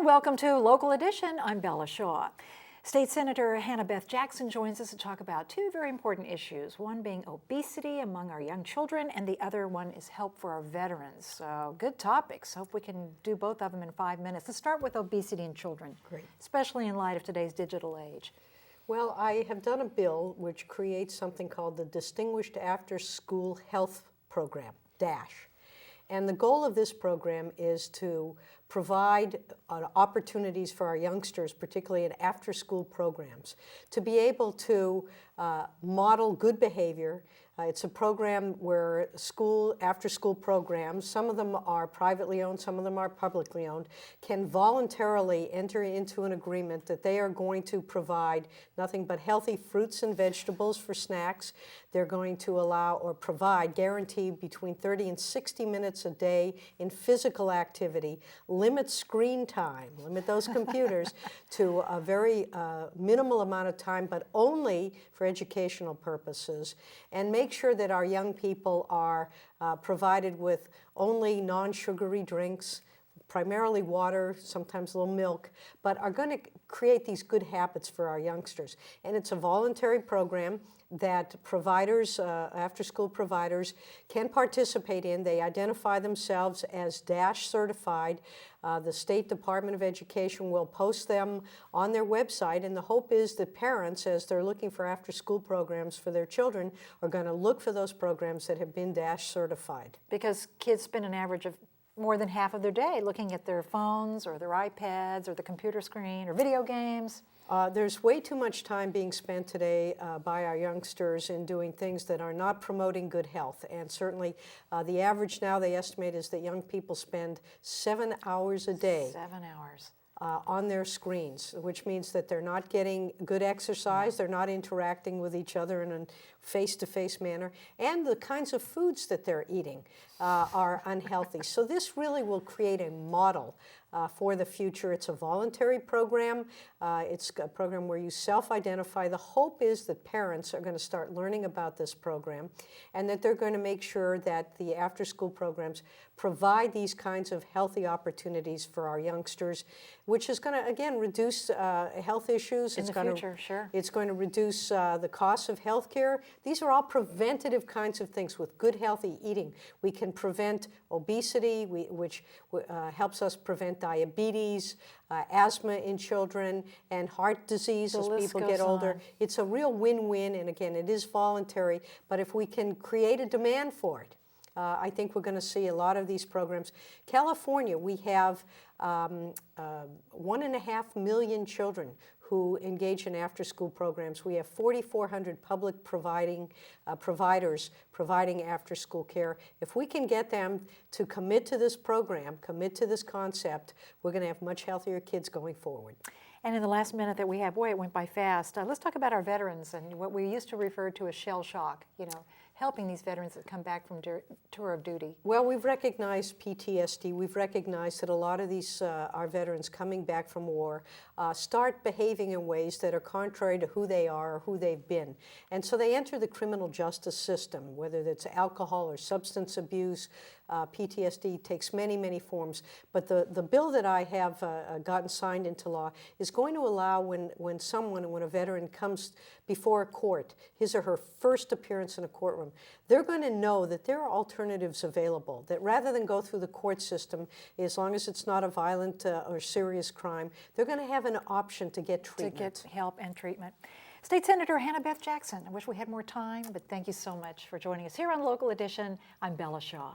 welcome to Local Edition. I'm Bella Shaw. State Senator Hannah Beth Jackson joins us to talk about two very important issues, one being obesity among our young children, and the other one is help for our veterans. So good topics. Hope we can do both of them in 5 minutes. Let's start with obesity in children, Great. especially in light of today's digital age. Well, I have done a bill which creates something called the Distinguished After School Health Program, DASH. And the goal of this program is to provide opportunities for our youngsters, particularly in after-school programs, to be able to model good behavior. It's a program where after-school programs, some of them are privately owned, some of them are publicly owned, can voluntarily enter into an agreement that they are going to provide nothing but healthy fruits and vegetables for snacks. They're going to allow or provide, guarantee between 30 and 60 minutes a day in physical activity, limit screen time, limit those computers to a very minimal amount of time, but only for educational purposes, and make sure that our young people are provided with only non-sugary drinks, primarily water, sometimes a little milk, but are going to create these good habits for our youngsters. And it's a voluntary program that providers, after-school providers, can participate in. They identify themselves as DASH certified. The State Department of Education will post them on their website, and the hope is that parents, as they're looking for after-school programs for their children, are going to look for those programs that have been DASH certified. Because kids spend an average of more than half of their day looking at their phones or their iPads or the computer screen or video games. There's way too much time being spent today by our youngsters in doing things that are not promoting good health. And certainly the average now, they estimate, is that young people spend 7 hours a day. 7 hours. On their screens, which means that they're not getting good exercise, they're not interacting with each other in a face-to-face manner, and the kinds of foods that they're eating are unhealthy. So this really will create a model for the future. It's a voluntary program. It's a program where you self-identify. The hope is that parents are going to start learning about this program and that they're going to make sure that the after-school programs provide these kinds of healthy opportunities for our youngsters, which is going to, again, reduce health issues. In the future, sure. It's going to reduce the cost of health care. These are all preventative kinds of things. With good, healthy eating, we can prevent obesity, which helps us prevent diabetes, asthma in children, and heart disease as people get older. It's a real win-win, and again, it is voluntary, but if we can create a demand for it, I think we're going to see a lot of these programs. California, we have 1.5 million children who engage in after-school programs. We have 4,400 public providers providing after-school care. If we can get them to commit to this program, commit to this concept, we're going to have much healthier kids going forward. And in the last minute that we have, boy, it went by fast. Let's talk about our veterans and what we used to refer to as shell shock, helping these veterans that come back from tour of duty. Well, we've recognized PTSD. We've recognized that a lot of these, our veterans coming back from war, start behaving in ways that are contrary to who they are or who they've been. And so they enter the criminal justice system, whether it's alcohol or substance abuse. PTSD takes many, many forms. But the bill that I have gotten signed into law is going to allow when a veteran comes before a court, his or her first appearance in a courtroom, they're going to know that there are alternatives available, that rather than go through the court system, as long as it's not a violent or serious crime, they're going to have an option to get treatment. To get help and treatment. State Senator Hannah Beth Jackson, I wish we had more time, but thank you so much for joining us here on Local Edition. I'm Bella Shaw.